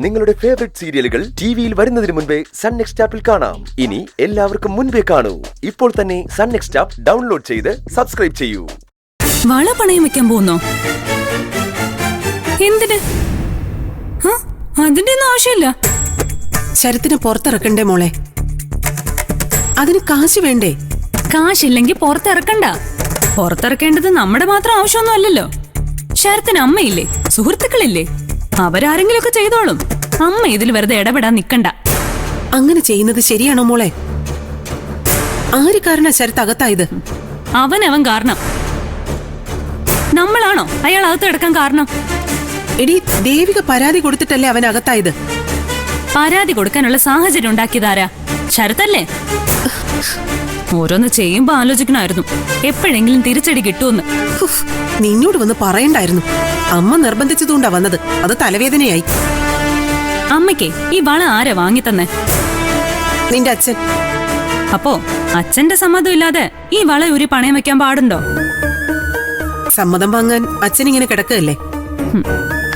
നിങ്ങളുടെ ഫേവറേറ്റ് സീരിയലുകൾ ടിവിയിൽ വരുന്നതിന് മുൻപേ സൺ നെക്സ്റ്റ് ആപ്പിൽ കാണാം. ഇനി എല്ലാവർക്കും മുൻപേ കാണൂ. ഇപ്പോൾ തന്നെ സൺ നെക്സ്റ്റ് ആപ്പ് ഡൗൺലോഡ് ചെയ്ത് സബ്സ്ക്രൈബ് ചെയ്യൂ. വള പണയം വെക്കാൻ പോകുന്നോ? എന്തിന്? അതിന്റെ ഒന്നും ആവശ്യമില്ല. ശരത്തിനെ പുറത്തിറക്കണ്ടേ മോളെ? അതിന് കാശ് വേണ്ടേ? കാശില്ലെങ്കിൽ പുറത്തിറക്കണ്ട. പുറത്തിറക്കേണ്ടത് നമ്മുടെ മാത്രം ആവശ്യമൊന്നും അല്ലല്ലോ. ശരത്തിന് അമ്മയില്ലേ, സുഹൃത്തുക്കളില്ലേ? അവരാരെങ്കിലും ഒക്കെ ചെയ്തോളും. അമ്മ ഇതിൽ വെറുതെ ഇടപെടാൻ നിക്കണ്ട. അങ്ങനെ ചെയ്യുന്നത് ശരിയാണോ മോളെ? ആര് കാരണ ശരത്ത് അകത്തായത്? അവൻ കാരണം. നമ്മളാണോ അയാൾ അകത്ത് കിടക്കാൻ കാരണം? എടി, ദേവിക പരാതി കൊടുത്തിട്ടല്ലേ അവൻ അകത്തായത്? പരാതി കൊടുക്കാനുള്ള സാഹചര്യം ഉണ്ടാക്കിയതാരാ? ശരത്തല്ലേ? ഓരോന്ന് ചെയ്യുമ്പോ ആലോചിക്കണമായിരുന്നു, എപ്പോഴെങ്കിലും തിരിച്ചടി കിട്ടുമെന്ന്. നിന്നോട് വന്ന് പറയണ്ടായിരുന്നു. അമ്മ നിർബന്ധിച്ചതുകൊണ്ടാ വന്നത്. അത് തലവേദനയായി. അമ്മയ്ക്ക് ഈ വള ആരാ വാങ്ങി തന്നെ? നിന്റെ അച്ഛൻ. അപ്പോ അച്ഛന്റെ സമ്മതം ഇല്ലാതെ ഈ വള ഊരി പണയം വെക്കാൻ പാടുണ്ടോ? സമ്മതം വാങ്ങാൻ അച്ഛൻ ഇങ്ങനെ കിടക്കുകയല്ലേ?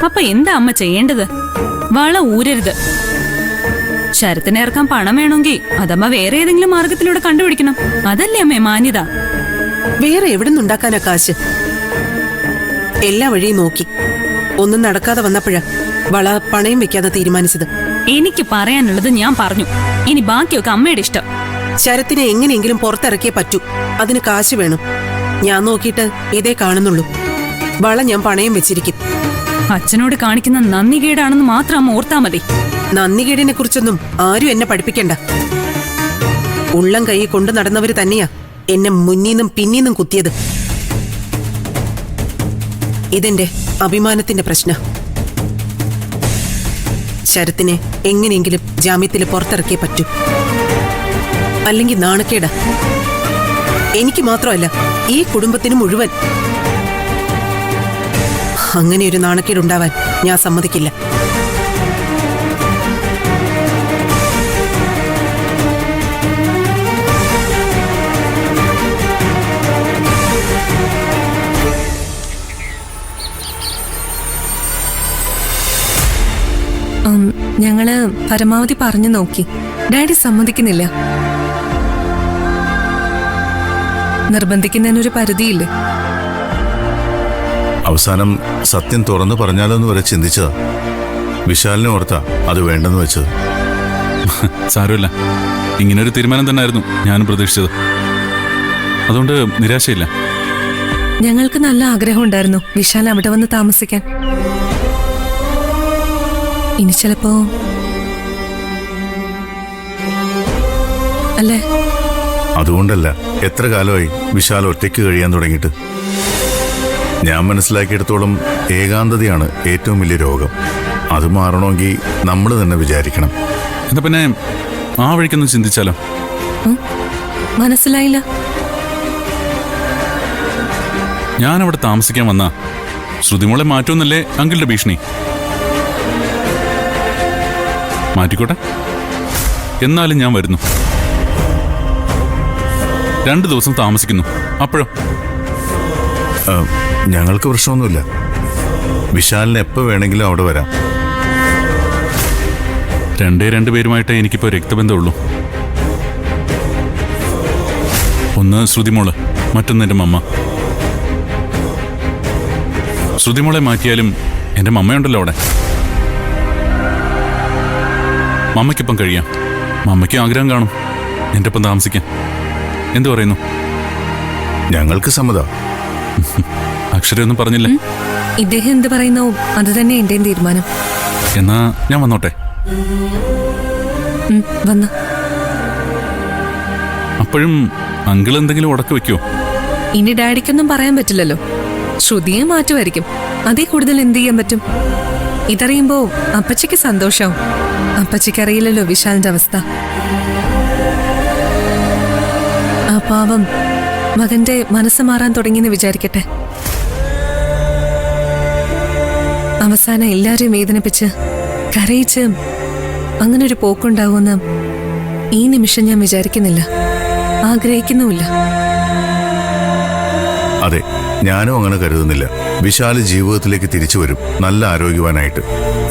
അപ്പൊ എന്താ അമ്മ ചെയ്യേണ്ടത്? വള ഊരരുത്. ശരത്തിനെ ഇറക്കാൻ പണം വേണമെങ്കിൽ അതമ്മ വേറെ ഏതെങ്കിലും മാർഗത്തിലൂടെ കണ്ടുപിടിക്കണം. അതല്ലേ അമ്മേ മാന്യത? വേറെ എവിടെ നിന്നുണ്ടാക്കാനാ കാശ്? എല്ലാ വഴിയും നോക്കി, ഒന്നും നടക്കാതെ വന്നപ്പോഴാ വള പണയം വെക്കാതെ തീരുമാനിച്ചത്. എനിക്ക് പറയാനുള്ളത് ഞാൻ പറഞ്ഞു. ഇനി ബാക്കിയൊക്കെ അമ്മയുടെ ഇഷ്ടം. ശരത്തിനെ എങ്ങനെയെങ്കിലും പുറത്തിറക്കിയേ പറ്റൂ. അതിന് കാശ് വേണം. ഞാൻ നോക്കിയിട്ട് ഇതേ കാണുന്നുള്ളൂ. വള ഞാൻ പണയം വെച്ചിരിക്കും. അച്ഛനോട് കാണിക്കുന്ന നന്ദികേടാണെന്ന് മാത്രം അമ്മ ഓർത്താ മതി. നന്ദികേടിനെ കുറിച്ചൊന്നും ആരും എന്നെ പഠിപ്പിക്കണ്ട. ഉള്ളം കൈ കൊണ്ടു നടന്നവര് തന്നെയാ എന്നെ മുന്നീന്നും പിന്നീന്നും കുത്തിയത്. ഇതെന്റെ അഭിമാനത്തിന്റെ പ്രശ്ന. ശരത്തിനെ എങ്ങനെയെങ്കിലും ജാമ്യത്തിൽ പുറത്തിറക്കിയേ പറ്റൂ. അല്ലെങ്കിൽ നാണക്കേടാ. എനിക്ക് മാത്രമല്ല, ഈ കുടുംബത്തിന് മുഴുവൻ. അങ്ങനെയൊരു നാണക്കേടുണ്ടാവാൻ ഞാൻ സമ്മതിക്കില്ല. ഞങ്ങള് പരമാവധി പറഞ്ഞു നോക്കി. ഡാഡി സമ്മതിക്കുന്നില്ല. നിർബന്ധിക്കുന്നതിനൊരു പരിധിയില്ലേ? അവസാനം സത്യം തുറന്നു പറഞ്ഞാലോന്ന് വരെ ചിന്തിച്ചതാ. വിശാലിനെ ഓർത്താ അത് വേണ്ടെന്ന് വെച്ചത്. സാരമില്ല, ഇങ്ങനൊരു തീരുമാനം തന്നെയായിരുന്നു ഞാനും പ്രതീക്ഷിച്ചത്. അതുകൊണ്ട് നിരാശയില്ല. ഞങ്ങൾക്ക് നല്ല ആഗ്രഹം ഉണ്ടായിരുന്നു വിശാൽ അവിടെ വന്ന് താമസിക്കാൻ. ഇനി ചിലപ്പോ അല്ലേ? അതുകൊണ്ടല്ല, എത്ര കാലമായി വിശാൽ ഒറ്റയ്ക്ക് കഴിയാൻ തുടങ്ങിയിട്ട്. ഞാൻ മനസ്സിലാക്കിയെടുത്തോളം ഏകാന്തതയാണ് ഏറ്റവും വലിയ രോഗം. അത് മാറണമെങ്കിൽ നമ്മൾ തന്നെ വിചാരിക്കണം. എന്താ പിന്നെ ആ വഴിക്കൊന്ന് ചിന്തിച്ചാലോ? മനസ്സിലായില്ല. ഞാനവിടെ താമസിക്കാൻ വന്ന ശ്രുതിമോളെ മാറ്റുമെന്നല്ലേ അങ്കിളുടെ ഭീഷണി? മാറ്റിക്കോട്ടെ, എന്നാലും ഞാൻ വരുന്നു. 2 ദിവസം താമസിക്കുന്നു. അപ്പോഴോ? ഞങ്ങൾക്ക് പ്രശ്നമൊന്നുമില്ല. വിശാലിന് എപ്പോൾ വേണമെങ്കിലും അവിടെ വരാം. 2 പേരുമായിട്ടേ എനിക്കിപ്പോൾ രക്തബന്ധമുള്ളൂ. ഒന്ന് ശ്രുതിമോള്, മറ്റൊന്ന് എൻ്റെ മമ്മ. ശ്രുതിമോളെ മാറ്റിയാലും എൻ്റെ മമ്മയുണ്ടല്ലോ അവിടെ. മമ്മയ്ക്കൊപ്പം കഴിയാം. മമ്മയ്ക്ക് ആഗ്രഹം കാണും എൻ്റെ ഒപ്പം താമസിക്കാൻ. എന്തു പറയുന്നു? ഞങ്ങൾക്ക് സമ്മതം. അക്ഷരയൊന്നും പറഞ്ഞില്ല. ഇദ്ദേഹം എന്ത് പറയുന്നോ അത് തന്നെ എന്റെയും തീരുമാനം. എന്നാ ഞാൻ വന്നോട്ടെ? വന്നു. അപ്പോഴും അങ്കിൾ എന്തെങ്കിലും ഉടക്ക് വെക്കോ? ഇനി ഡാഡിക്കൊന്നും പറയാൻ പറ്റില്ലല്ലോ. ശ്രുതിയെ മാറ്റുമായിരിക്കും. അതേ കൂടുതൽ എന്ത് ചെയ്യാൻ പറ്റും? ഇതറിയുമ്പോ അപ്പച്ചിക്ക് സന്തോഷാവും. അപ്പച്ചിക്ക് അറിയില്ലല്ലോ വിശാലിന്റെ അവസ്ഥ. ആ പാവം മകന്റെ മനസ്സ് മാറാൻ തുടങ്ങിയെന്ന് വിചാരിക്കട്ടെ. അവസാനം എല്ലാരെയും വേദനിപ്പിച്ച് കരയിച്ച് അങ്ങനൊരു പോക്കുണ്ടാവുമെന്ന് ഈ നിമിഷം ഞാൻ വിചാരിക്കുന്നില്ല, ആഗ്രഹിക്കുന്നുമില്ല. അതെ, ഞാനും അങ്ങനെ കരുതുന്നില്ല. വിശാല് ജീവിതത്തിലേക്ക് തിരിച്ചു വരും, നല്ല ആരോഗ്യവാനായിട്ട്,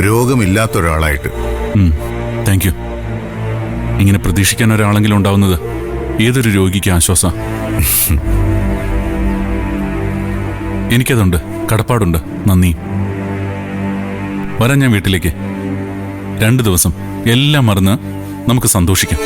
രോഗമില്ലാത്ത ഒരാളായിട്ട്. Thank you. ഇങ്ങനെ പ്രതീക്ഷിക്കാൻ ഒരാളെങ്കിലും ഉണ്ടാവുന്നത് ഏതൊരു രോഗിക്ക് ആശ്വാസം. എനിക്കതുണ്ട്, കടപ്പാടുണ്ട്. നന്ദി. വരാൻ ഞാൻ വീട്ടിലേക്ക്. 2 ദിവസം എല്ലാം മറന്ന് നമുക്ക് സന്തോഷിക്കാം.